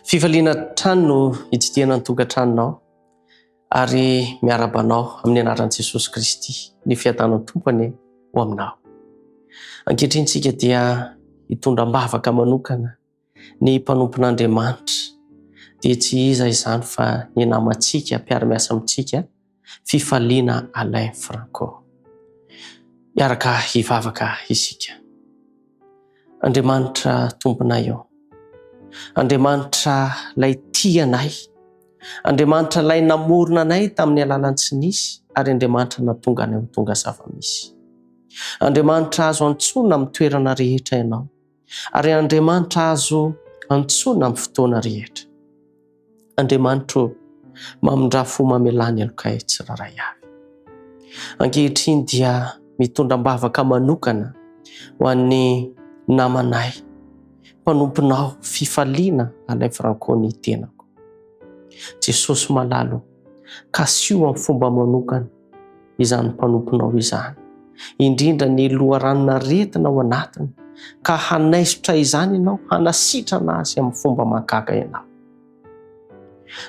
Fifaliana trano no itsitiana ny tokantranonao ary miarabanao amin'ny anaran'i Jesosy Kristy ny fiadan'ny tompony ho aminao. Ankehitrinsika dia hitondram-bavaka manokana ny mpanompon'Andriamanitra dia tsy iza izany fa ny namantsika mpiara-miasa amintsika Fifaliana Alain Franco. Miaraka hivavaka isika. Andriamanitra tomponay eo. Andriamanitra lay tia anay. Andriamanitra lay namorona anay tamin'ny alalan'ny tsy nisy ary Andriamanitra natonga anay ho tonga zava-misy. Andriamanitra azo antsoina amin'ny toerana rehetra ianao ary Andriamanitra azo antsoina amin'ny fotoana rehetra. Andriamanitra mamindra fo mamelany alokay tsiraray avy. Ankehitriny dia mitondram-bavaka manokana ho an'ny namanay mpanomponao Fifaliana Alain Franco ny tenako. Jesosy malalo kasio amin'ny fomba manokana izany mpanomponao izany, indrindra ny loharanona retina ao anatiny ka hanaisotra izany ianao, hanasitrana azy amin'ny fomba mahagaga ianao.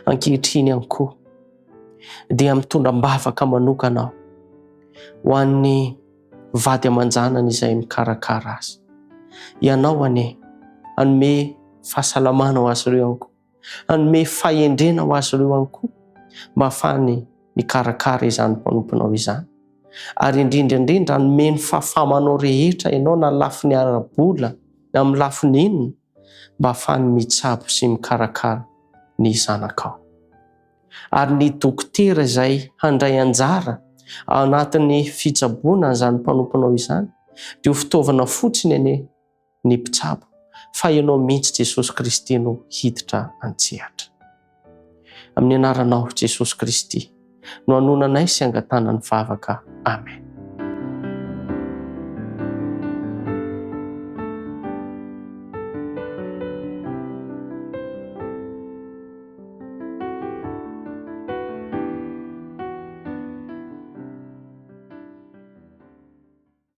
Ankehitriny ihany koa dia mitondram-bavaka manokana ho an'ny vady aman-janany izay mikarakara azy. Ianao ane anome fahasalamana ho azy ireo ihany koa, anome fahendrena ho azy ireo ihany koa mba ahafahany mikarakara izany mpanomponao izany. Ary indrindra anome ny fahafahamanao rehetra ianao na lafiny ara-bola na amin'ny lafiny inona mba ahafahany mitsabo sy mikarakara ny zanakao. Ary ny dokotera izay handray anjara ao anatin'ny fitsaboana izany mpanomponao izany dia ho fitaovana fotsiny ane ny mpitsabo fa ianao mihitsy Jesosy Kristy no hiditra antsehatra. Amin'ny anaranao Jesosy Kristy no hanonanay sy angatana ny vavaka. Amen.